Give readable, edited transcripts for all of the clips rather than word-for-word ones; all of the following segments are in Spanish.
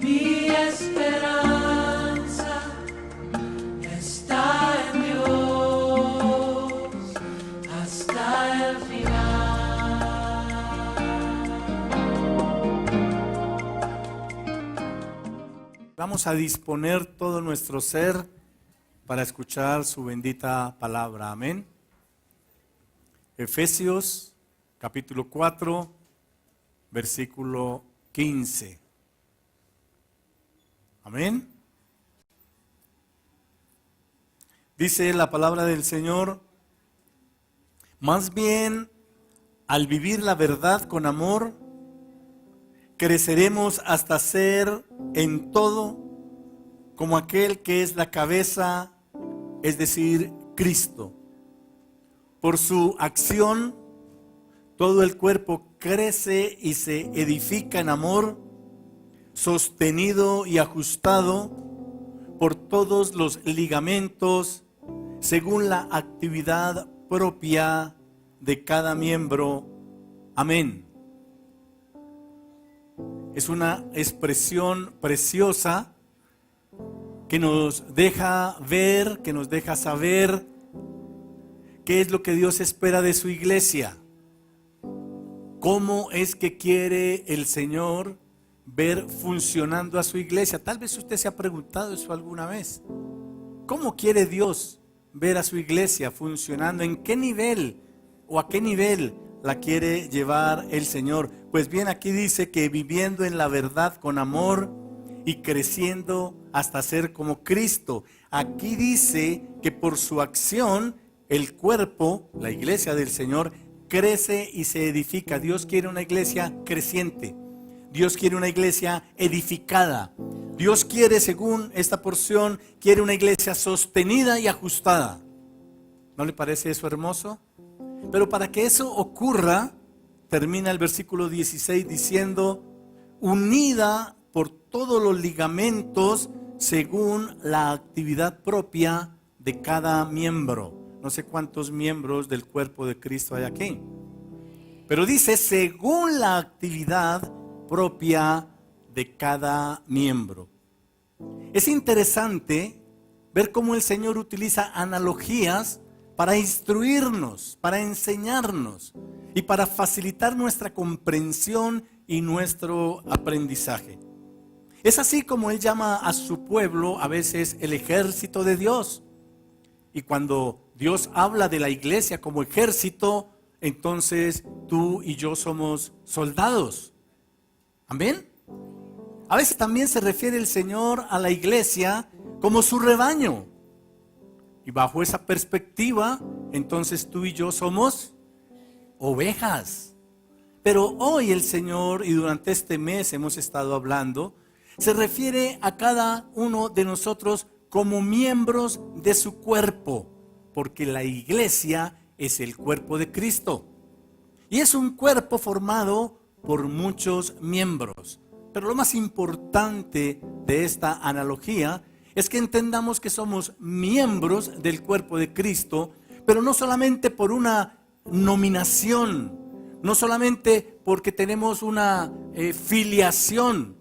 Mi esperanza está en Dios hasta el final. Vamos a disponer todo nuestro ser para escuchar su bendita palabra. Amén. Efesios capítulo 4, versículo 15. Amén. Dice la palabra del Señor: más bien, al vivir la verdad con amor, creceremos hasta ser en todo como aquel que es la cabeza, es decir, Cristo. Por su acción, todo el cuerpo crece y se edifica en amor, sostenido y ajustado por todos los ligamentos, según la actividad propia de cada miembro. Amén. Es una expresión preciosa que nos deja ver, que nos deja saber qué es lo que Dios espera de su iglesia. ¿Cómo es que quiere el Señor ver funcionando a su iglesia? Tal vez usted se ha preguntado eso alguna vez. ¿Cómo quiere Dios ver a su iglesia funcionando? ¿En qué nivel o a qué nivel la quiere llevar el Señor? Pues bien, aquí dice que viviendo en la verdad con amor y creciendo hasta ser como Cristo. Aquí dice que por su acción el cuerpo, la iglesia del Señor, crece y se edifica. Dios quiere una iglesia creciente. Dios quiere una iglesia edificada. Dios quiere, según esta porción, quiere una iglesia sostenida y ajustada. ¿No le parece eso hermoso? Pero para que eso ocurra, termina el versículo 16 diciendo: unida por todos los ligamentos según la actividad propia de cada miembro. No sé cuántos miembros del cuerpo de Cristo hay aquí, pero dice según la actividad propia de cada miembro. Es interesante ver cómo el Señor utiliza analogías para instruirnos, para enseñarnos y para facilitar nuestra comprensión y nuestro aprendizaje. Es así como Él llama a su pueblo a veces el ejército de Dios. Y cuando Dios habla de la iglesia como ejército, entonces tú y yo somos soldados. ¿Amén? A veces también se refiere el Señor a la iglesia como su rebaño. Y bajo esa perspectiva, entonces tú y yo somos ovejas. Pero hoy el Señor, y durante este mes hemos estado hablando, se refiere a cada uno de nosotros como miembros de su cuerpo, porque la iglesia es el cuerpo de Cristo. Y es un cuerpo formado por muchos miembros. Pero lo más importante de esta analogía es que entendamos que somos miembros del cuerpo de Cristo, pero no solamente por una nominación, no solamente porque tenemos una filiación.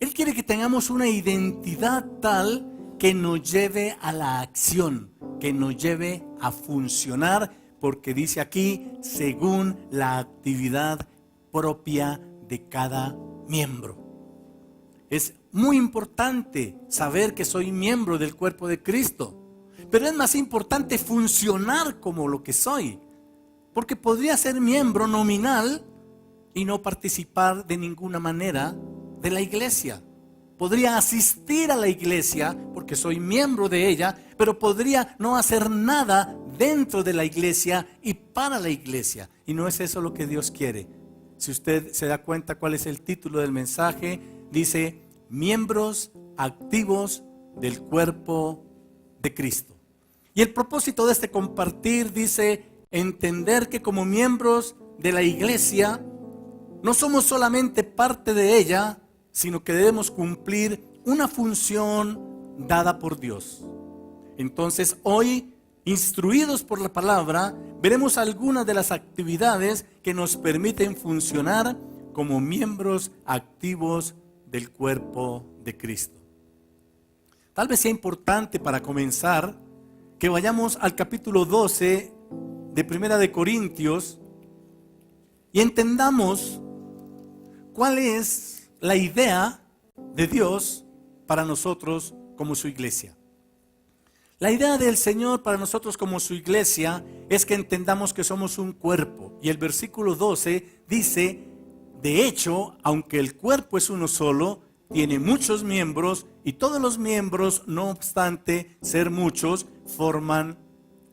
Él quiere que tengamos una identidad tal que nos lleve a la acción, que nos lleve a funcionar, porque dice aquí, según la actividad propia de cada miembro. Es muy importante saber que soy miembro del cuerpo de Cristo, pero es más importante funcionar como lo que soy, porque podría ser miembro nominal y no participar de ninguna manera de la iglesia. Podría asistir a la iglesia porque soy miembro de ella, pero podría no hacer nada dentro de la iglesia y para la iglesia. Y no es eso lo que Dios quiere. Si usted se da cuenta cuál es el título del mensaje, dice: miembros activos del cuerpo de Cristo. Y el propósito de este compartir dice: entender que como miembros de la iglesia no somos solamente parte de ella, sino que debemos cumplir una función dada por Dios. Entonces hoy, instruidos por la palabra, veremos algunas de las actividades que nos permiten funcionar como miembros activos del cuerpo de Cristo. Tal vez sea importante para comenzar que vayamos al capítulo 12 de Primera de Corintios y entendamos cuál es la idea de Dios para nosotros como su iglesia. La idea del Señor para nosotros como su iglesia es que entendamos que somos un cuerpo. Y el versículo 12 dice: de hecho, aunque el cuerpo es uno solo, tiene muchos miembros y todos los miembros, no obstante ser muchos, forman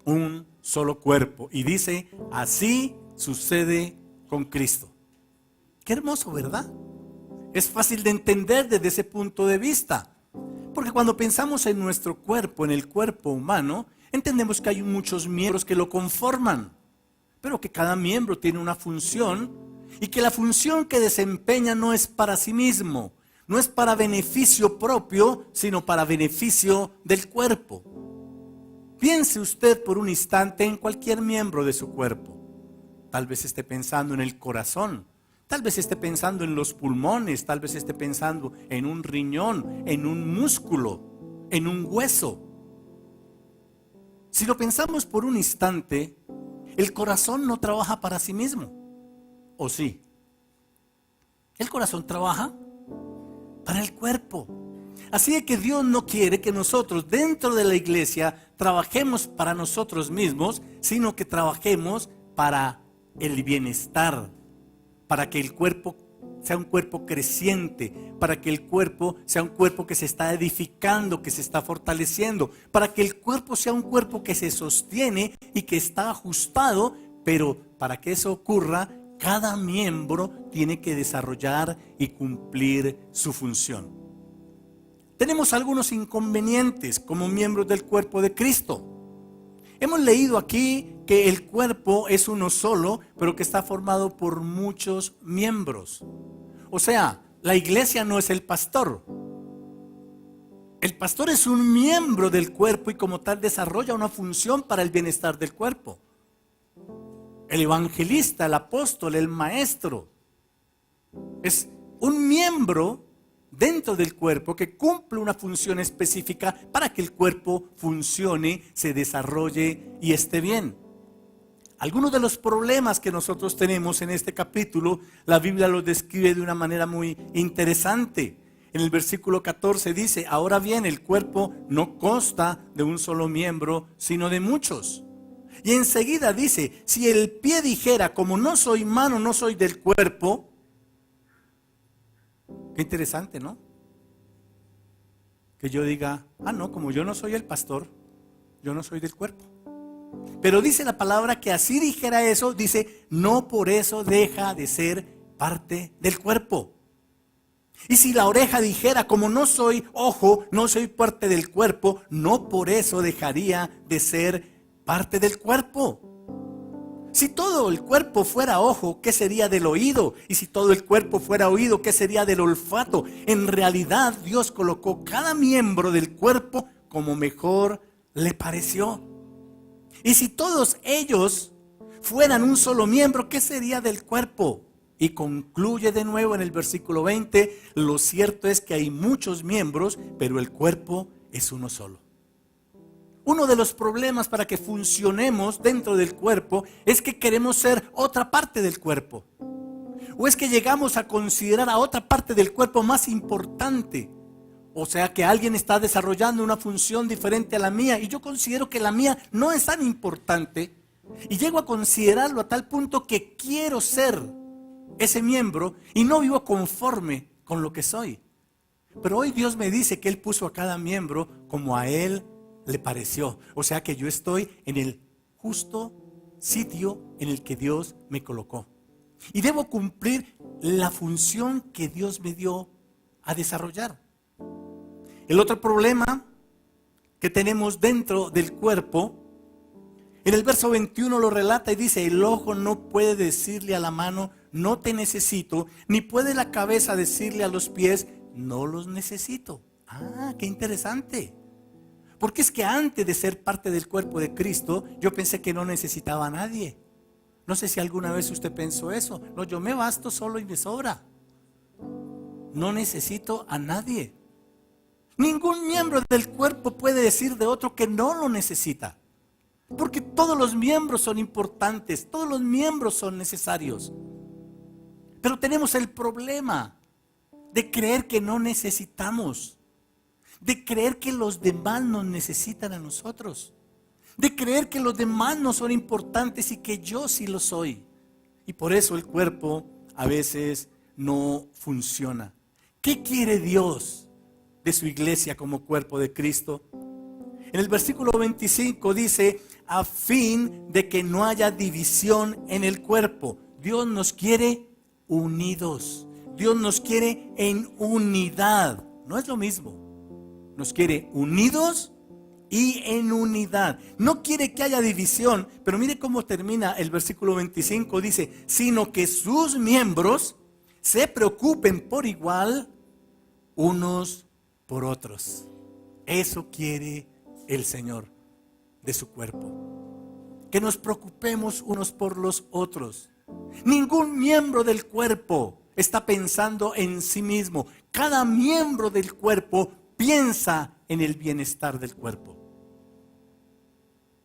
un solo cuerpo. Y dice: así sucede con Cristo. Qué hermoso, ¿verdad? Es fácil de entender desde ese punto de vista. Porque cuando pensamos en nuestro cuerpo, en el cuerpo humano, entendemos que hay muchos miembros que lo conforman, pero que cada miembro tiene una función y que la función que desempeña no es para sí mismo, no es para beneficio propio, sino para beneficio del cuerpo. Piense usted por un instante en cualquier miembro de su cuerpo. Tal vez esté pensando en el corazón. Tal vez esté pensando en los pulmones, tal vez esté pensando en un riñón, en un músculo, en un hueso. Si lo pensamos por un instante, el corazón no trabaja para sí mismo, ¿o sí? El corazón trabaja para el cuerpo. Así que Dios no quiere que nosotros dentro de la iglesia trabajemos para nosotros mismos, sino que trabajemos para el bienestar, para que el cuerpo sea un cuerpo creciente, para que el cuerpo sea un cuerpo que se está edificando, que se está fortaleciendo, para que el cuerpo sea un cuerpo que se sostiene y que está ajustado, pero para que eso ocurra, cada miembro tiene que desarrollar y cumplir su función. Tenemos algunos inconvenientes como miembros del cuerpo de Cristo. Hemos leído aquí que el cuerpo es uno solo, pero que está formado por muchos miembros. O sea, la iglesia no es el pastor. El pastor es un miembro del cuerpo y como tal desarrolla una función para el bienestar del cuerpo. El evangelista, el apóstol, el maestro es un miembro dentro del cuerpo que cumple una función específica para que el cuerpo funcione, se desarrolle y esté bien. Algunos de los problemas que nosotros tenemos en este capítulo, la Biblia los describe de una manera muy interesante. En el versículo 14 dice: ahora bien, el cuerpo no consta de un solo miembro, sino de muchos. Y enseguida dice: si el pie dijera, como no soy mano, no soy del cuerpo. Qué interesante, ¿no? Que yo diga: no, como yo no soy el pastor, yo no soy del cuerpo. Pero dice la palabra que así dijera eso, dice: no por eso deja de ser parte del cuerpo. Y si la oreja dijera: como no soy ojo, no soy parte del cuerpo, no por eso dejaría de ser parte del cuerpo. Si todo el cuerpo fuera ojo, ¿qué sería del oído? Y si todo el cuerpo fuera oído, ¿qué sería del olfato? En realidad Dios colocó cada miembro del cuerpo como mejor le pareció. Y si todos ellos fueran un solo miembro, ¿qué sería del cuerpo? Y concluye de nuevo en el versículo 20, lo cierto es que hay muchos miembros, pero el cuerpo es uno solo. Uno de los problemas para que funcionemos dentro del cuerpo es que queremos ser otra parte del cuerpo. O es que llegamos a considerar a otra parte del cuerpo más importante. O sea que alguien está desarrollando una función diferente a la mía y yo considero que la mía no es tan importante. Y llego a considerarlo a tal punto que quiero ser ese miembro y no vivo conforme con lo que soy. Pero hoy Dios me dice que Él puso a cada miembro como a Él le pareció. O sea que yo estoy en el justo sitio en el que Dios me colocó. Y debo cumplir la función que Dios me dio a desarrollar. El otro problema que tenemos dentro del cuerpo, en el verso 21 lo relata y dice: el ojo no puede decirle a la mano, no te necesito, ni puede la cabeza decirle a los pies, no los necesito. Qué interesante. Porque es que antes de ser parte del cuerpo de Cristo, yo pensé que no necesitaba a nadie. No sé si alguna vez usted pensó eso. No, yo me basto solo y me sobra. no necesito a nadie. Ningún miembro del cuerpo puede decir de otro que no lo necesita. Porque todos los miembros son importantes, todos los miembros son necesarios. Pero tenemos el problema de creer que no necesitamos, de creer que los demás nos necesitan a nosotros, de creer que los demás no son importantes y que yo sí lo soy. Y por eso el cuerpo a veces no funciona. ¿Qué quiere Dios de su iglesia como cuerpo de Cristo? En el versículo 25 dice, a fin de que no haya división en el cuerpo. Dios nos quiere unidos. Dios nos quiere en unidad. No es lo mismo. Nos quiere unidos y en unidad. No quiere que haya división, pero mire cómo termina el versículo 25. Dice, sino que sus miembros se preocupen por igual unos por otros. Eso quiere el Señor de su cuerpo. Que nos preocupemos unos por los otros. Ningún miembro del cuerpo está pensando en sí mismo. Cada miembro del cuerpo piensa en el bienestar del cuerpo.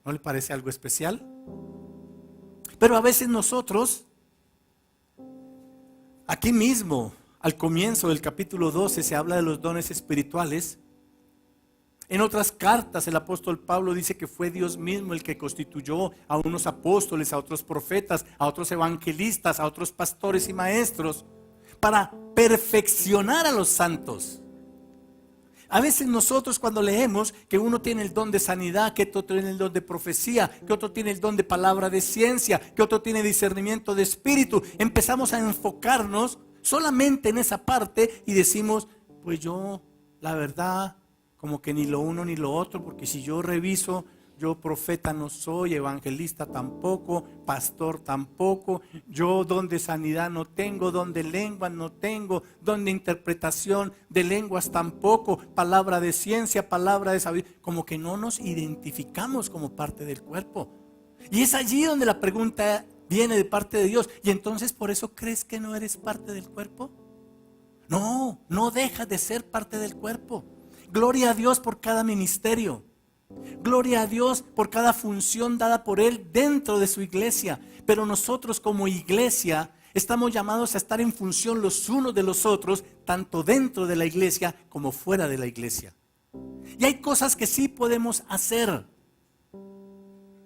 ¿No le parece algo especial? Pero a veces nosotros, aquí mismo, al comienzo del capítulo 12 se habla de los dones espirituales. En otras cartas el apóstol Pablo dice que fue Dios mismo el que constituyó a unos apóstoles, a otros profetas, a otros evangelistas, a otros pastores y maestros para perfeccionar a los santos. A veces nosotros cuando leemos que uno tiene el don de sanidad, que otro tiene el don de profecía, que otro tiene el don de palabra de ciencia, que otro tiene discernimiento de espíritu, empezamos a enfocarnos solamente en esa parte y decimos, pues yo, la verdad, como que ni lo uno ni lo otro, porque si yo reviso, yo profeta no soy, evangelista tampoco, pastor tampoco, yo don de sanidad no tengo, don de lenguas no tengo, don de interpretación de lenguas tampoco, palabra de ciencia, palabra de sabiduría, como que no nos identificamos como parte del cuerpo. Y es allí donde la pregunta viene de parte de Dios. ¿Y entonces por eso crees que no eres parte del cuerpo? No, no dejas de ser parte del cuerpo. Gloria a Dios por cada ministerio. Gloria a Dios por cada función dada por Él dentro de su iglesia. Pero nosotros como iglesia estamos llamados a estar en función los unos de los otros, tanto dentro de la iglesia como fuera de la iglesia. Y hay cosas que sí podemos hacer,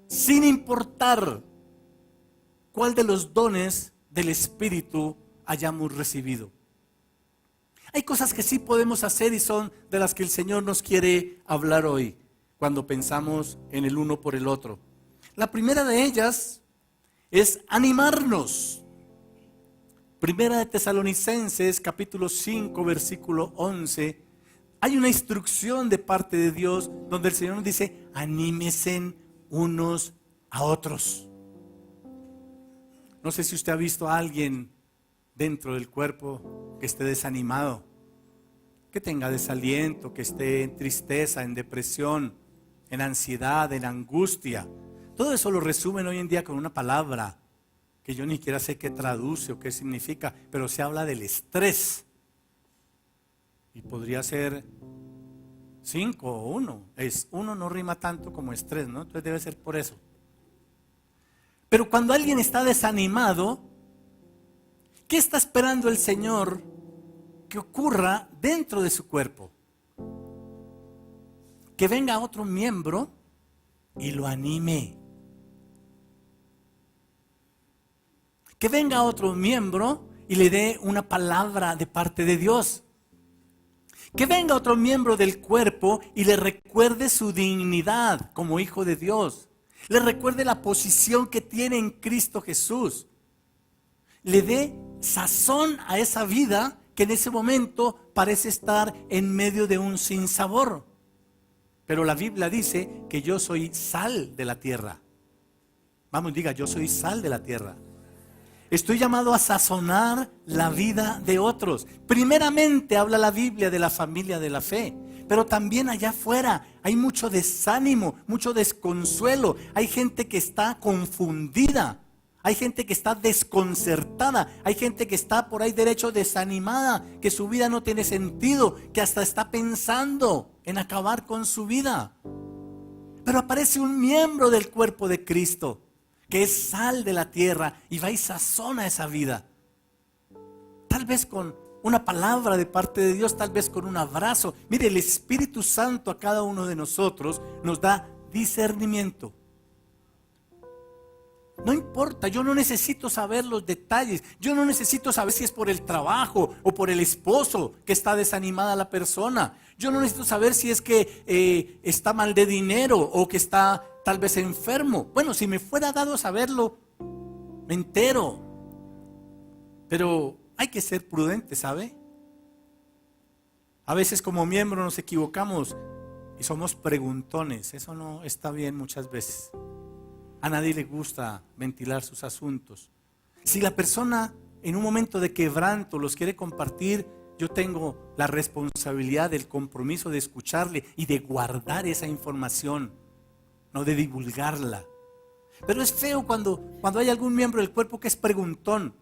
sin importar cuál de los dones del Espíritu hayamos recibido. Hay cosas que sí podemos hacer y son de las que el Señor nos quiere hablar hoy, cuando pensamos en el uno por el otro. La primera de ellas es animarnos. Primera de Tesalonicenses, capítulo 5, versículo 11. Hay una instrucción de parte de Dios donde el Señor nos dice, anímense unos a otros. No sé si usted ha visto a alguien dentro del cuerpo que esté desanimado, que tenga desaliento, que esté en tristeza, en depresión, en ansiedad, en angustia. Todo eso lo resumen hoy en día con una palabra que yo ni siquiera sé qué traduce o qué significa, pero se habla del estrés. Y podría ser 5 o 1. Uno no rima tanto como estrés, ¿no? Entonces debe ser por eso. Pero cuando alguien está desanimado, ¿qué está esperando el Señor que ocurra dentro de su cuerpo? Que venga otro miembro y lo anime. Que venga otro miembro y le dé una palabra de parte de Dios. Que venga otro miembro del cuerpo y le recuerde su dignidad como hijo de Dios. Le recuerde la posición que tiene en Cristo Jesús. Le dé sazón a esa vida que en ese momento parece estar en medio de un sinsabor. Pero la Biblia dice que yo soy sal de la tierra. Vamos, diga, yo soy sal de la tierra. Estoy llamado a sazonar la vida de otros. Primeramente habla la Biblia de la familia de la fe, pero también allá afuera hay mucho desánimo, mucho desconsuelo. Hay gente que está confundida. Hay gente que está desconcertada, hay gente que está por ahí derecho desanimada, que su vida no tiene sentido, que hasta está pensando en acabar con su vida. Pero aparece un miembro del cuerpo de Cristo, que es sal de la tierra y va y sazona esa vida. Tal vez con una palabra de parte de Dios, tal vez con un abrazo. Mire, el Espíritu Santo a cada uno de nosotros nos da discernimiento. No importa, yo no necesito saber los detalles. Yo no necesito saber si es por el trabajo o por el esposo que está desanimada la persona. Yo no necesito saber si es que está mal de dinero o que está tal vez enfermo. Bueno, si me fuera dado saberlo, me entero. Pero hay que ser prudente, ¿sabe? A veces como miembro nos equivocamos y somos preguntones. Eso no está bien muchas veces. A nadie le gusta ventilar sus asuntos. Si la persona en un momento de quebranto los quiere compartir, yo tengo la responsabilidad del compromiso de escucharle y de guardar esa información, no de divulgarla. Pero es feo cuando hay algún miembro del cuerpo que es preguntón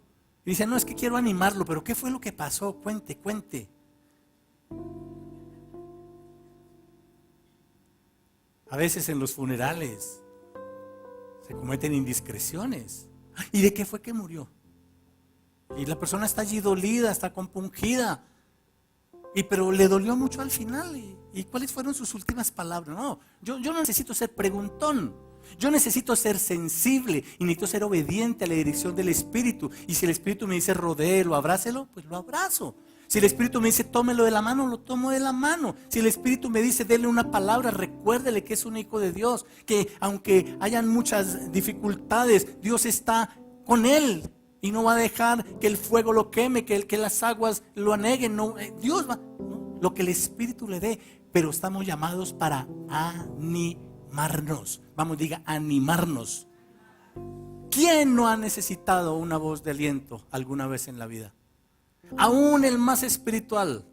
y dice, no, es que quiero animarlo, pero ¿qué fue lo que pasó? Cuente. A veces en los funerales se cometen indiscreciones. ¿Y de qué fue que murió? Y la persona está allí dolida, está compungida. Pero le dolió mucho al final. ¿Y cuáles fueron sus últimas palabras? No, yo no necesito ser preguntón. Yo necesito ser sensible y necesito ser obediente a la dirección del Espíritu. Y si el Espíritu me dice rodéelo, abrácelo, pues lo abrazo. Si el Espíritu me dice tómelo de la mano, lo tomo de la mano. Si el Espíritu me dice dele una palabra, recuérdele que es un hijo de Dios, que aunque hayan muchas dificultades, Dios está con él y no va a dejar que el fuego lo queme, que las aguas lo aneguen. No, Dios va, no, lo que el Espíritu le dé, pero estamos llamados para animarnos. Vamos, diga animarnos. ¿Quién no ha necesitado una voz de aliento alguna vez en la vida? Aún el más espiritual,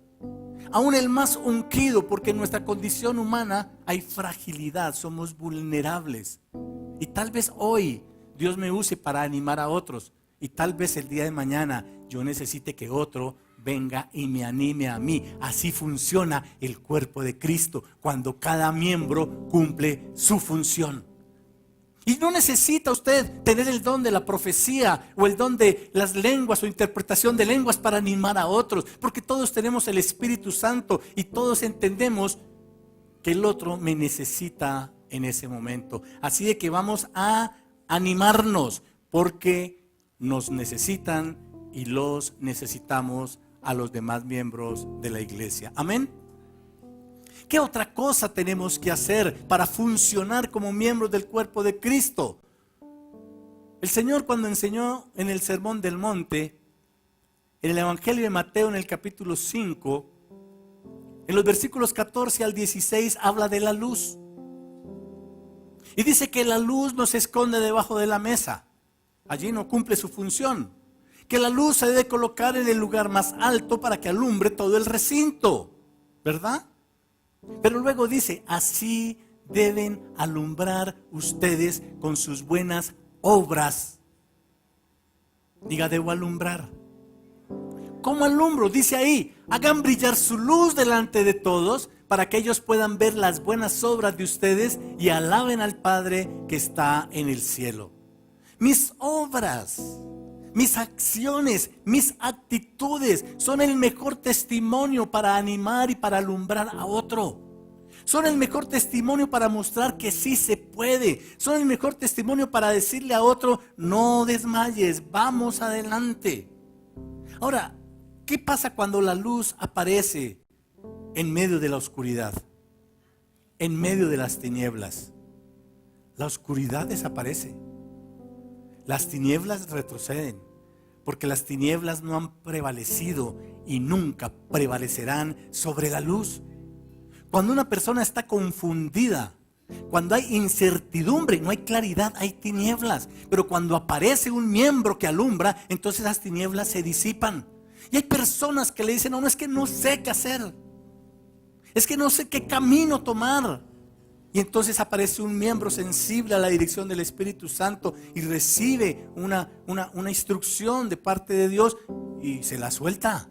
aún el más ungido, porque en nuestra condición humana hay fragilidad, somos vulnerables. Y tal vez hoy Dios me use para animar a otros, y tal vez el día de mañana yo necesite que otro venga y me anime a mí. Así funciona el cuerpo de Cristo, cuando cada miembro cumple su función. Y no necesita usted tener el don de la profecía o el don de las lenguas o interpretación de lenguas para animar a otros, porque todos tenemos el Espíritu Santo y todos entendemos que el otro me necesita en ese momento. Así de que vamos a animarnos, porque nos necesitan y los necesitamos a los demás miembros de la iglesia. Amén. ¿Qué otra cosa tenemos que hacer para funcionar como miembros del cuerpo de Cristo? El Señor, cuando enseñó en el Sermón del Monte, en el Evangelio de Mateo, en el capítulo 5, en los versículos 14 al 16, habla de la luz. Y dice que la luz no se esconde debajo de la mesa. Allí no cumple su función. Que la luz se debe colocar en el lugar más alto para que alumbre todo el recinto, ¿verdad? Pero luego dice, así deben alumbrar ustedes con sus buenas obras. Diga, debo alumbrar. ¿Cómo alumbro? Dice ahí, hagan brillar su luz delante de todos para que ellos puedan ver las buenas obras de ustedes y alaben al Padre que está en el cielo. Mis obras, mis acciones, mis actitudes son el mejor testimonio para animar y para alumbrar a otro. Son el mejor testimonio para mostrar que sí se puede. Son el mejor testimonio para decirle a otro, no desmayes, vamos adelante. Ahora, ¿qué pasa cuando la luz aparece en medio de la oscuridad? En medio de las tinieblas. La oscuridad desaparece. Las tinieblas retroceden, porque las tinieblas no han prevalecido y nunca prevalecerán sobre la luz. Cuando una persona está confundida, cuando hay incertidumbre, no hay claridad, hay tinieblas. Pero cuando aparece un miembro que alumbra, entonces las tinieblas se disipan. Y hay personas que le dicen, no, es que no sé qué hacer. Es que no sé qué camino tomar. Y entonces aparece un miembro sensible a la dirección del Espíritu Santo y recibe una instrucción de parte de Dios y se la suelta.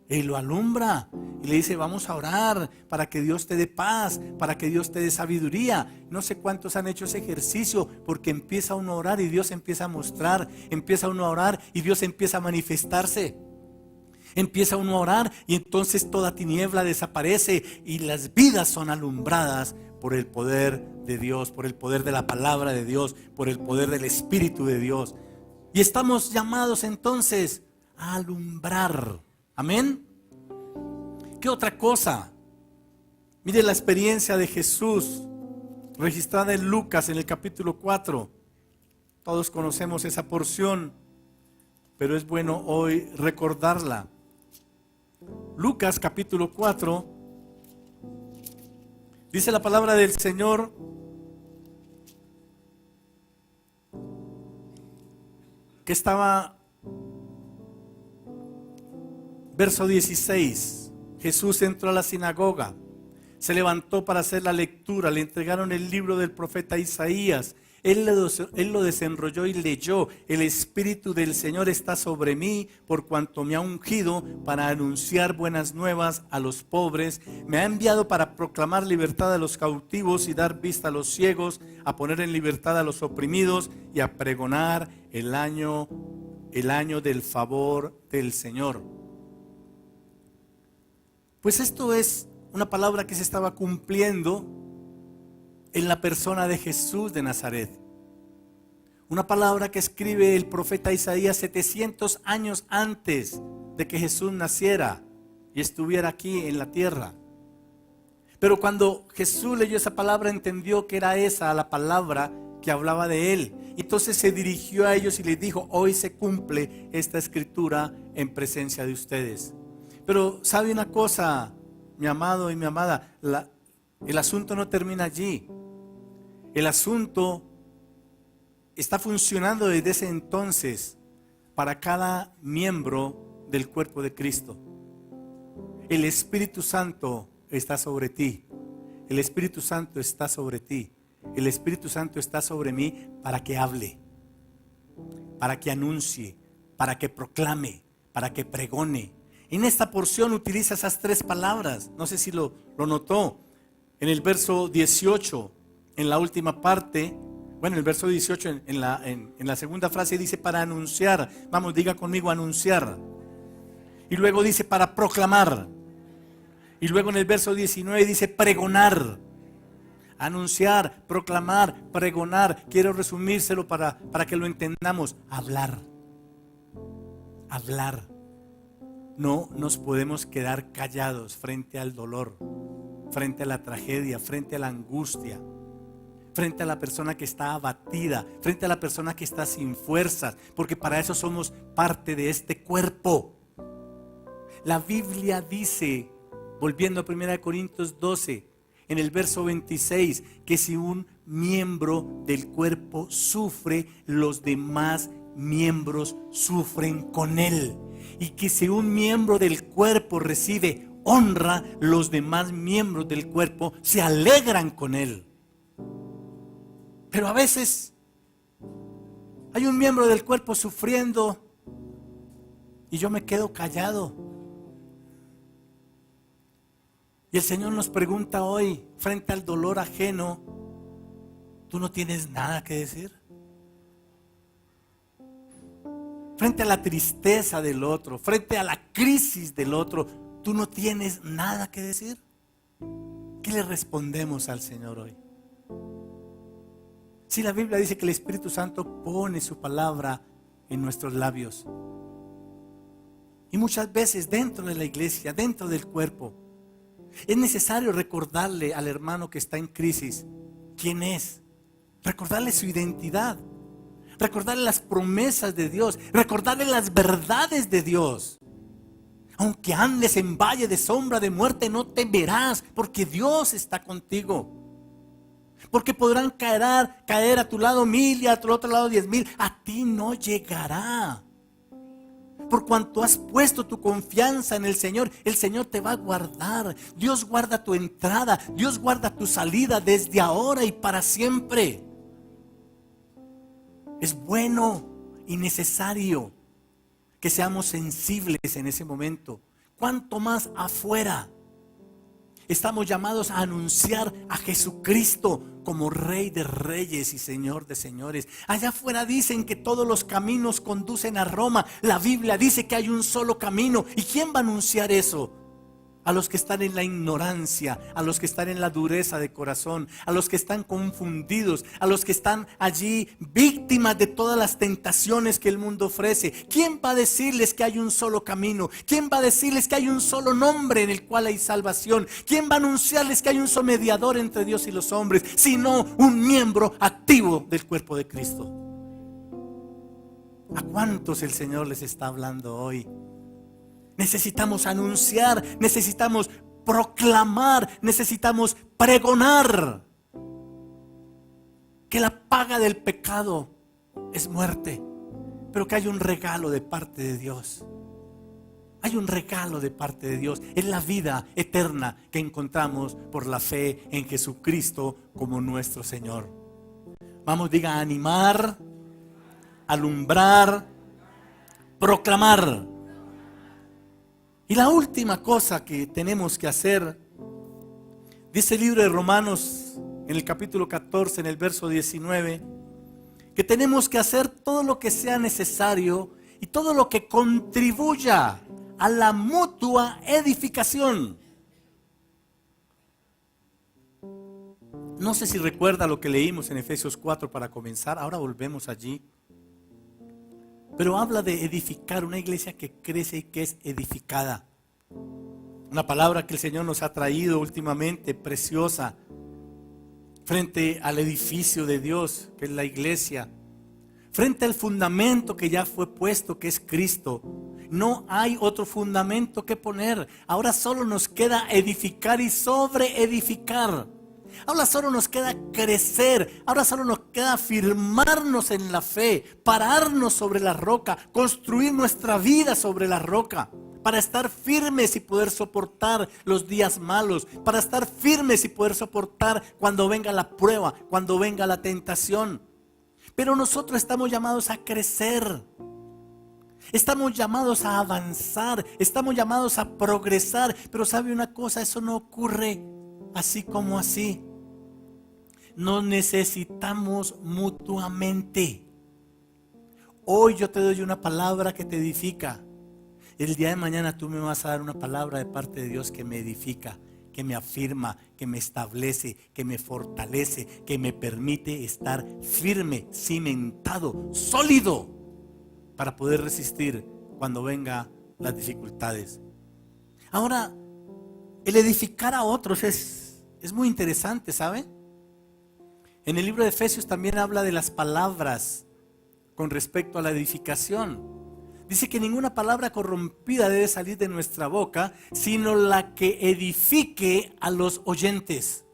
Y lo alumbra y le dice: vamos a orar para que Dios te dé paz, para que Dios te dé sabiduría. No sé cuántos han hecho ese ejercicio, porque empieza uno a orar y Dios empieza a mostrar, empieza uno a orar y Dios empieza a manifestarse. Empieza uno a orar y entonces toda tiniebla desaparece y las vidas son alumbradas por el poder de Dios, por el poder de la palabra de Dios, por el poder del Espíritu de Dios. Y estamos llamados entonces a alumbrar. Amén. ¿Qué otra cosa? Mire la experiencia de Jesús registrada en Lucas en el capítulo 4. Todos conocemos esa porción, pero es bueno hoy recordarla. Lucas capítulo 4, dice la palabra del Señor que estaba, verso 16, Jesús entró a la sinagoga, se levantó para hacer la lectura, le entregaron el libro del profeta Isaías. Él lo desenrolló y leyó: el Espíritu del Señor está sobre mí, por cuanto me ha ungido para anunciar buenas nuevas a los pobres. Me ha enviado para proclamar libertad a los cautivos y dar vista a los ciegos, a poner en libertad a los oprimidos y a pregonar el año del favor del Señor. Pues esto es una palabra que se estaba cumpliendo en la persona de Jesús de Nazaret. Una palabra que escribe el profeta Isaías 700 años antes de que Jesús naciera y estuviera aquí en la tierra. Pero cuando Jesús leyó esa palabra, entendió que era esa la palabra que hablaba de él. Entonces se dirigió a ellos y les dijo: hoy se cumple esta escritura en presencia de ustedes. Pero ¿sabe una cosa, mi amado y mi amada? El asunto no termina allí. El asunto está funcionando desde ese entonces para cada miembro del cuerpo de Cristo. El Espíritu Santo está sobre ti. El Espíritu Santo está sobre ti. El Espíritu Santo está sobre mí para que hable, para que anuncie, para que proclame, para que pregone. En esta porción utiliza esas tres palabras. No sé si lo notó. En el verso 18, en la última parte, bueno, el verso 18 en la segunda frase dice: para anunciar. Vamos, diga conmigo: anunciar. Y luego dice: para proclamar. Y luego en el verso 19 dice: pregonar. Anunciar, proclamar, pregonar. Quiero resumírselo para que lo entendamos. Hablar. Hablar. No nos podemos quedar callados frente al dolor, frente a la tragedia, frente a la angustia, frente a la persona que está abatida, frente a la persona que está sin fuerzas, porque para eso somos parte de este cuerpo. La Biblia dice, volviendo a 1 Corintios 12, en el verso 26, que si un miembro del cuerpo sufre, los demás miembros sufren con él. Y que si un miembro del cuerpo recibe honra, los demás miembros del cuerpo se alegran con él. Pero a veces hay un miembro del cuerpo sufriendo y yo me quedo callado. Y el Señor nos pregunta hoy, frente al dolor ajeno: ¿tú no tienes nada que decir? Frente a la tristeza del otro, frente a la crisis del otro, ¿tú no tienes nada que decir? ¿Qué le respondemos al Señor hoy? Si la Biblia dice que el Espíritu Santo pone su palabra en nuestros labios. Y muchas veces dentro de la iglesia, dentro del cuerpo, es necesario recordarle al hermano que está en crisis quién es, recordarle su identidad, recordarle las promesas de Dios, recordarle las verdades de Dios. Aunque andes en valle de sombra de muerte, no temerás, porque Dios está contigo. Porque podrán caer a tu lado 1000 y a tu otro lado 10,000, a ti no llegará. Por cuanto has puesto tu confianza en el Señor te va a guardar. Dios guarda tu entrada, Dios guarda tu salida desde ahora y para siempre. Es bueno y necesario que seamos sensibles en ese momento. Cuanto más afuera. Estamos llamados a anunciar a Jesucristo como Rey de Reyes y Señor de Señores. Allá afuera dicen que todos los caminos conducen a Roma. La Biblia dice que hay un solo camino. ¿Y quién va a anunciar eso? A los que están en la ignorancia, a los que están en la dureza de corazón, a los que están confundidos, a los que están allí víctimas de todas las tentaciones que el mundo ofrece. ¿Quién va a decirles que hay un solo camino? ¿Quién va a decirles que hay un solo nombre en el cual hay salvación? ¿Quién va a anunciarles que hay un solo mediador entre Dios y los hombres? Sino un miembro activo del cuerpo de Cristo. ¿A cuántos el Señor les está hablando hoy? Necesitamos anunciar, necesitamos proclamar, necesitamos pregonar que la paga del pecado es muerte, pero que hay un regalo de parte de Dios. Hay un regalo de parte de Dios. Es la vida eterna que encontramos por la fe en Jesucristo como nuestro Señor. Vamos, diga, animar, alumbrar, proclamar. Y la última cosa que tenemos que hacer, dice el libro de Romanos en el capítulo 14, en el verso 19, que tenemos que hacer todo lo que sea necesario y todo lo que contribuya a la mutua edificación. No sé si recuerda lo que leímos en Efesios 4 para comenzar, ahora volvemos allí. Pero habla de edificar, una iglesia que crece y que es edificada. Una palabra que el Señor nos ha traído últimamente, preciosa, frente al edificio de Dios, que es la iglesia. Frente al fundamento que ya fue puesto, que es Cristo. No hay otro fundamento que poner. Ahora solo nos queda edificar y sobreedificar. Ahora solo nos queda crecer, ahora solo nos queda afirmarnos en la fe, pararnos sobre la roca, construir nuestra vida sobre la roca, para estar firmes y poder soportar los días malos, para estar firmes y poder soportar cuando venga la prueba, cuando venga la tentación. Pero nosotros estamos llamados a crecer, estamos llamados a avanzar, estamos llamados a progresar, pero ¿sabe una cosa? Eso no ocurre así como así. Nos necesitamos mutuamente. Hoy yo te doy una palabra que te edifica. El día de mañana tú me vas a dar una palabra de parte de Dios que me edifica, que me afirma, que me establece, que me fortalece, que me permite estar firme, cimentado, sólido, para poder resistir cuando vengan las dificultades. Ahora, el edificar a otros es muy interesante, ¿sabe? En el libro de Efesios también habla de las palabras con respecto a la edificación. Dice que ninguna palabra corrompida debe salir de nuestra boca, sino la que edifique a los oyentes.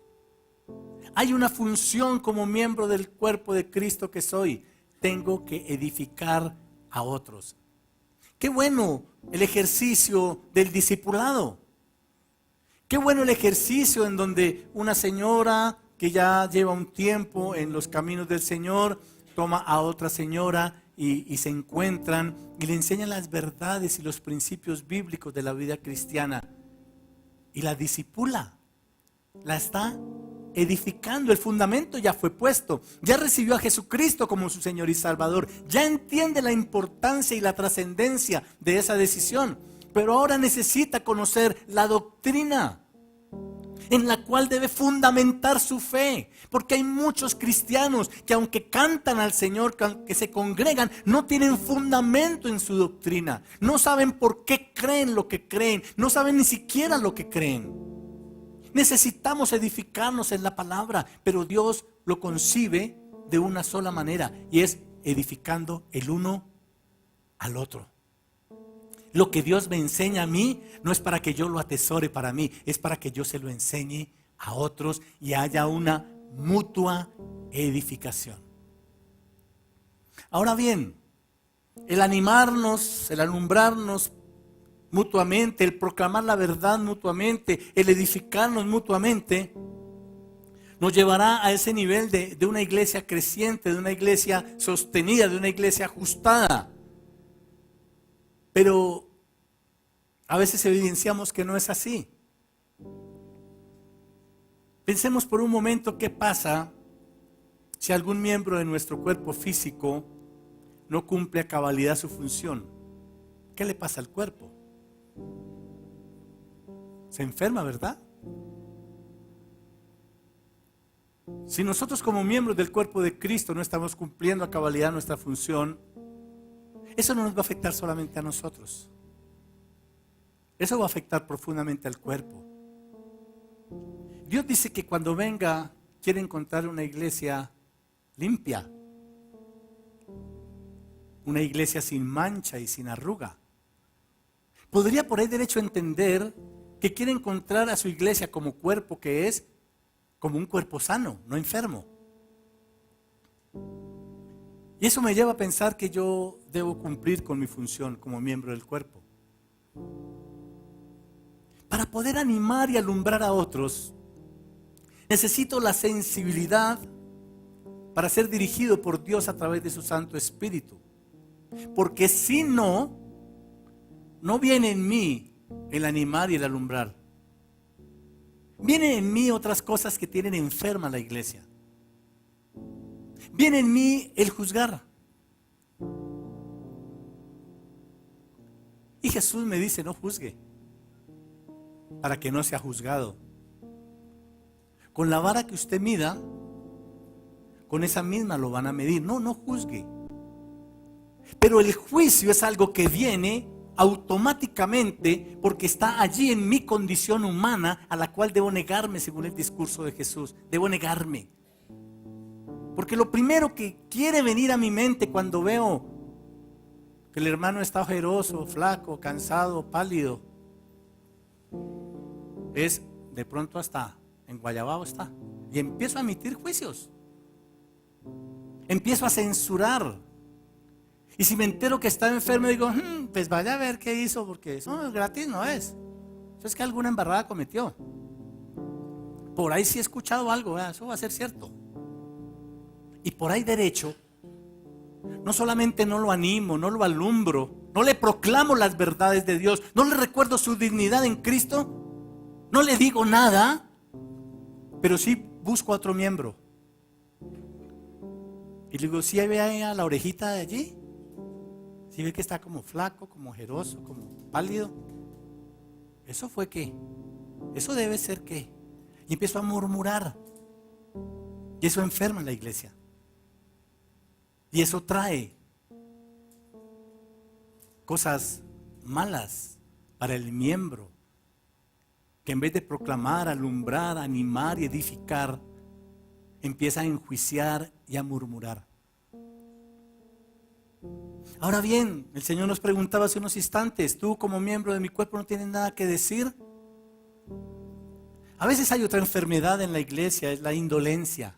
Hay una función como miembro del cuerpo de Cristo que soy. Tengo que edificar a otros. Qué bueno el ejercicio del discipulado. Qué bueno el ejercicio en donde una señora que ya lleva un tiempo en los caminos del Señor toma a otra señora y se encuentran y le enseñan las verdades y los principios bíblicos de la vida cristiana y la discipula, la está edificando. El fundamento ya fue puesto, ya recibió a Jesucristo como su Señor y Salvador, ya entiende la importancia y la trascendencia de esa decisión, pero ahora necesita conocer la doctrina en la cual debe fundamentar su fe, porque hay muchos cristianos que aunque cantan al Señor, que se congregan, no tienen fundamento en su doctrina, no saben por qué creen lo que creen, no saben ni siquiera lo que creen. Necesitamos edificarnos en la palabra, pero Dios lo concibe de una sola manera, y es edificando el uno al otro. Lo que Dios me enseña a mí no es para que yo lo atesore para mí, es para que yo se lo enseñe a otros y haya una mutua edificación. Ahora bien, el animarnos, el alumbrarnos mutuamente, el proclamar la verdad mutuamente, el edificarnos mutuamente, nos llevará a ese nivel de una iglesia creciente, de una iglesia sostenida, de una iglesia ajustada. Pero a veces evidenciamos que no es así. Pensemos por un momento qué pasa si algún miembro de nuestro cuerpo físico no cumple a cabalidad su función. ¿Qué le pasa al cuerpo? Se enferma, ¿verdad? Si nosotros como miembros del cuerpo de Cristo no estamos cumpliendo a cabalidad nuestra función, eso no nos va a afectar solamente a nosotros. Eso va a afectar profundamente al cuerpo. Dios dice que cuando venga quiere encontrar una iglesia limpia, una iglesia sin mancha y sin arruga. Podría por ahí derecho entender que quiere encontrar a su iglesia como cuerpo que es, como un cuerpo sano, no enfermo. Y eso me lleva a pensar que yo debo cumplir con mi función como miembro del cuerpo. Para poder animar y alumbrar a otros, necesito la sensibilidad para ser dirigido por Dios a través de su Santo Espíritu. Porque si no, no viene en mí el animar y el alumbrar. Vienen en mí otras cosas que tienen enferma la iglesia. Viene en mí el juzgar. Y Jesús me dice, no juzgue, para que no sea juzgado. Con la vara que usted mida, con esa misma lo van a medir. No juzgue. Pero el juicio es algo que viene automáticamente porque está allí en mi condición humana a la cual debo negarme según el discurso de Jesús. Debo negarme. Porque lo primero que quiere venir a mi mente cuando veo que el hermano está ojeroso, flaco, cansado, pálido, es de pronto hasta en Guayabao está. Y empiezo a emitir juicios. Empiezo a censurar. Y si me entero que está enfermo, digo, pues vaya a ver qué hizo, porque eso es gratis, no es. Eso es que alguna embarrada cometió. Por ahí sí he escuchado algo, eso va a ser cierto. Y por ahí derecho, no solamente no lo animo, no lo alumbro, no le proclamo las verdades de Dios, no le recuerdo su dignidad en Cristo, no le digo nada, pero sí busco a otro miembro. Y le digo, ¿sí ve a la orejita de allí? ¿Sí ve que está como flaco, como ojeroso, como pálido? ¿Eso fue qué? ¿Eso debe ser qué? Y empiezo a murmurar. Y eso enferma en la iglesia. Y eso trae cosas malas para el miembro, que en vez de proclamar, alumbrar, animar y edificar, empieza a enjuiciar y a murmurar. Ahora bien, el Señor nos preguntaba hace unos instantes, ¿tú como miembro de mi cuerpo no tienes nada que decir? A veces hay otra enfermedad en la iglesia, es la indolencia.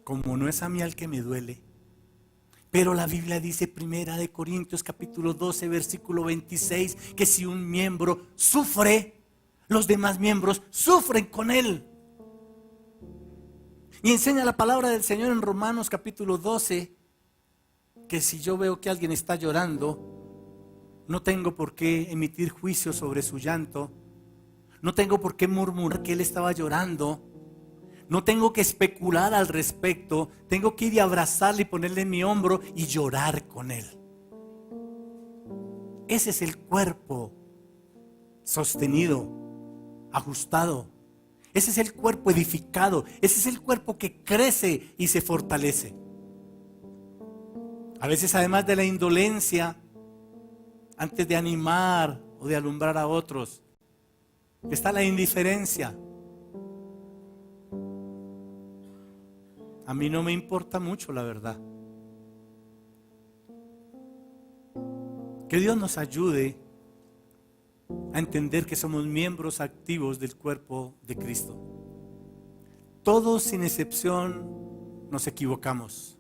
Como no es a mí al que me duele. Pero la Biblia dice, 1 Corintios capítulo 12, versículo 26, que si un miembro sufre, los demás miembros sufren con él. Y enseña la palabra del Señor en Romanos capítulo 12, que si yo veo que alguien está llorando, no tengo por qué emitir juicio sobre su llanto, no tengo por qué murmurar que él estaba llorando, no tengo que especular al respecto, tengo que ir y abrazarle y ponerle en mi hombro y llorar con él. Ese es el cuerpo sostenido, ajustado. Ese es el cuerpo edificado. Ese es el cuerpo que crece y se fortalece. A veces, además de la indolencia, antes de animar o de alumbrar a otros, está la indiferencia. A mí no me importa mucho, la verdad. Que Dios nos ayude a entender que somos miembros activos del cuerpo de Cristo. Todos sin excepción nos equivocamos.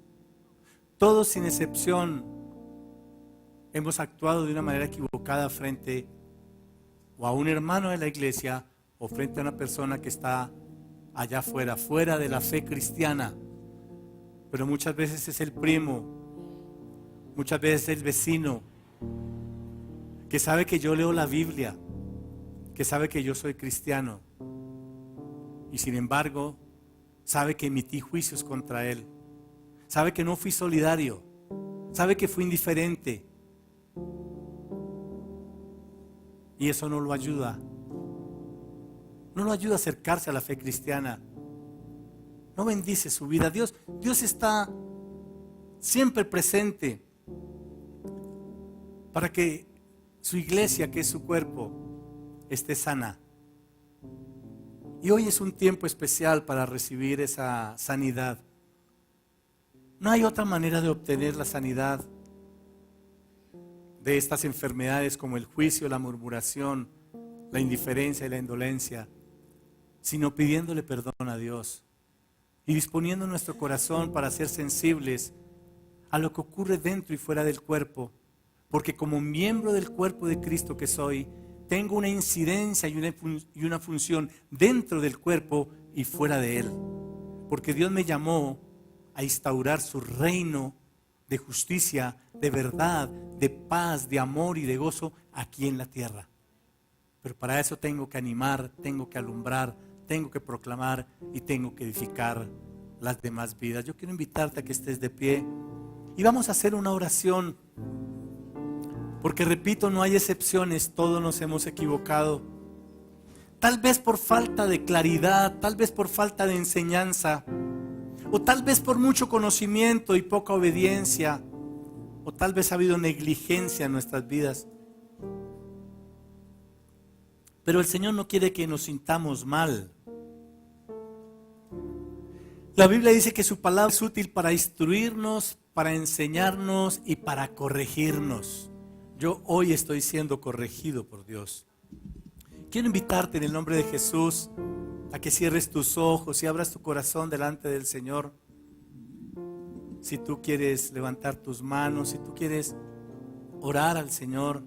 todos sin excepción hemos actuado de una manera equivocada frente o a un hermano de la iglesia o frente a una persona que está allá afuera, fuera de la fe cristiana. Pero muchas veces es el primo, muchas veces es el vecino, que sabe que yo leo la Biblia, que sabe que yo soy cristiano y sin embargo sabe que emití juicios contra él, sabe que no fui solidario, sabe que fui indiferente y eso no lo ayuda a acercarse a la fe cristiana, no bendice su vida. Dios está siempre presente para que su iglesia, que es su cuerpo, esté sana. Y hoy es un tiempo especial para recibir esa sanidad. No hay otra manera de obtener la sanidad de estas enfermedades como el juicio, la murmuración, la indiferencia y la indolencia, sino pidiéndole perdón a Dios y disponiendo nuestro corazón para ser sensibles a lo que ocurre dentro y fuera del cuerpo, porque como miembro del cuerpo de Cristo que soy, tengo una incidencia y una función dentro del cuerpo y fuera de él, porque Dios me llamó a instaurar su reino de justicia, de verdad, de paz, de amor y de gozo aquí en la tierra. Pero para eso tengo que animar, tengo que alumbrar, tengo que proclamar y tengo que edificar las demás vidas. Yo quiero invitarte a que estés de pie y vamos a hacer una oración, porque repito, no hay excepciones, todos nos hemos equivocado. Tal vez por falta de claridad, tal vez por falta de enseñanza, o tal vez por mucho conocimiento y poca obediencia, o tal vez ha habido negligencia en nuestras vidas. Pero el Señor no quiere que nos sintamos mal. La Biblia dice que su palabra es útil para instruirnos, para enseñarnos y para corregirnos. Yo hoy estoy siendo corregido por Dios. Quiero invitarte en el nombre de Jesús a que cierres tus ojos y abras tu corazón delante del Señor. Si tú quieres levantar tus manos, si tú quieres orar al Señor.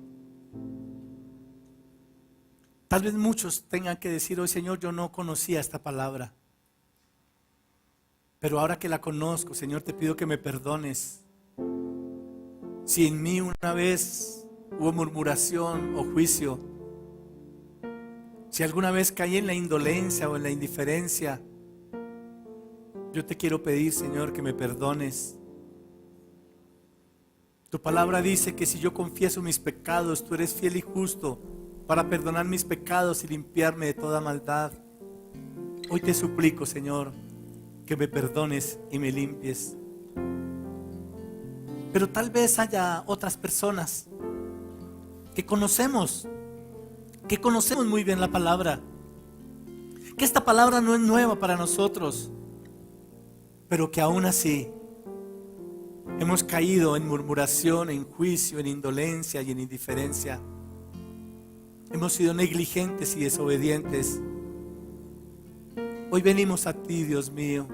Tal vez muchos tengan que decir hoy: Señor, yo no conocía esta palabra, pero ahora que la conozco, Señor, te pido que me perdones. Si en mí una vez hubo murmuración o juicio, si alguna vez caí en la indolencia o en la indiferencia, yo te quiero pedir, Señor, que me perdones. Tu palabra dice que si yo confieso mis pecados, tú eres fiel y justo para perdonar mis pecados y limpiarme de toda maldad. Hoy te suplico, Señor, que me perdones y me limpies. Pero tal vez haya otras personas que conocemos muy bien la palabra, que esta palabra no es nueva para nosotros, pero que aún así hemos caído en murmuración, en juicio, en indolencia y en indiferencia. Hemos sido negligentes y desobedientes. Hoy venimos a ti, Dios mío.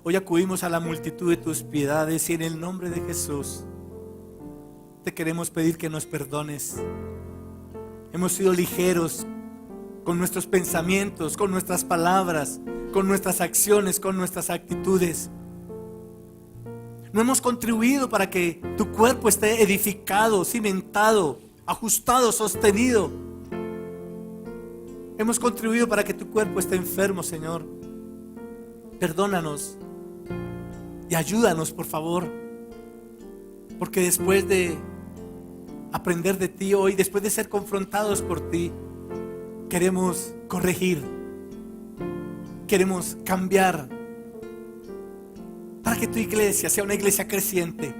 Hoy acudimos a la multitud de tus piedades y en el nombre de Jesús te queremos pedir que nos perdones. Hemos sido ligeros con nuestros pensamientos, con nuestras palabras, con nuestras acciones, con nuestras actitudes. No hemos contribuido para que tu cuerpo esté edificado, cimentado, ajustado, sostenido. Hemos contribuido para que tu cuerpo esté enfermo, Señor. Perdónanos y ayúdanos, por favor, porque después de aprender de ti hoy, después de ser confrontados por ti, queremos corregir, queremos cambiar para que tu iglesia sea una iglesia creciente,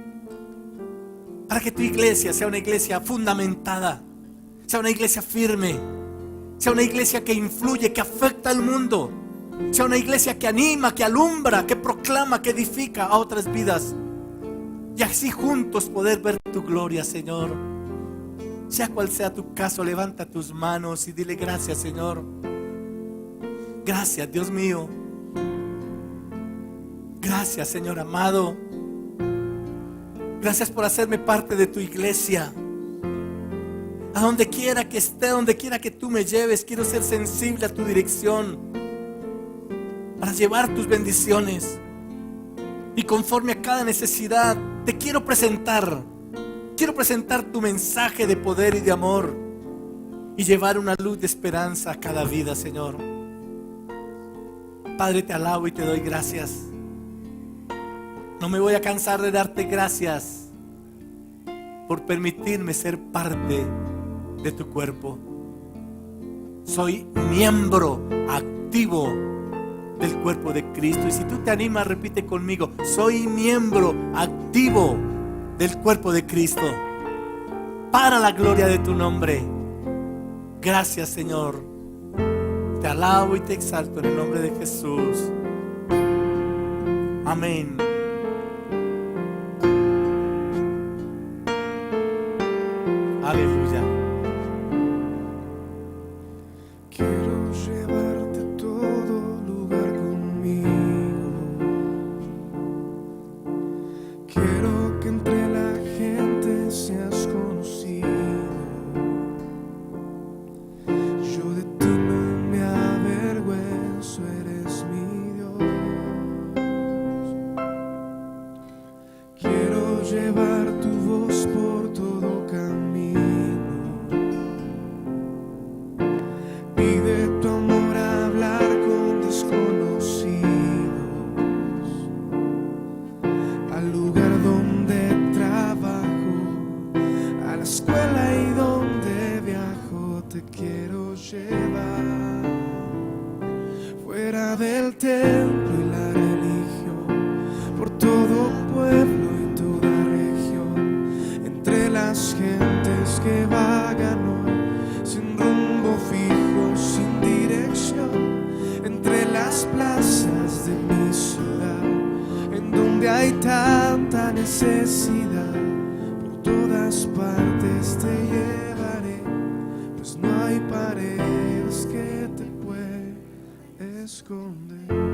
para que tu iglesia sea una iglesia fundamentada, sea una iglesia firme, sea una iglesia que influye, que afecta al mundo, sea una iglesia que anima, que alumbra, que proclama, que edifica a otras vidas, y así juntos poder ver tu gloria, Señor. Sea cual sea tu caso, levanta tus manos y dile: gracias, Señor. Gracias, Dios mío. Gracias, Señor amado. Gracias por hacerme parte de tu iglesia. A donde quiera que esté, donde quiera que tú me lleves, quiero ser sensible a tu dirección para llevar tus bendiciones. Y conforme a cada necesidad, te quiero presentar tu mensaje de poder y de amor y llevar una luz de esperanza a cada vida, Señor. Padre, te alabo y te doy gracias. No me voy a cansar de darte gracias por permitirme ser parte de tu cuerpo. Soy miembro activo del cuerpo de Cristo. Y si tú te animas, repite conmigo: soy miembro activo del cuerpo de Cristo, para la gloria de tu nombre. Gracias, Señor. Te alabo y te exalto en el nombre de Jesús. Amén. Aleluya. Quiero llevarte a todo lugar conmigo. Quiero que entre la gente seas conocido. Yo de ti no me avergüenzo, eres mi Dios. Quiero llevar tu voz por todo camino. Pide tu amor a hablar con desconocidos, al lugar donde trabajo, a la escuela y donde viajo. Te quiero llevar fuera del templo y la religión, por todo pueblo y toda región, entre las gentes que vagan hoy sin rumbo fijo, sin dirección, entre las plazas de mi ciudad, en donde hay tanta necesidad. Por todas partes te llevaré, pues no hay paredes que te puedan esconder.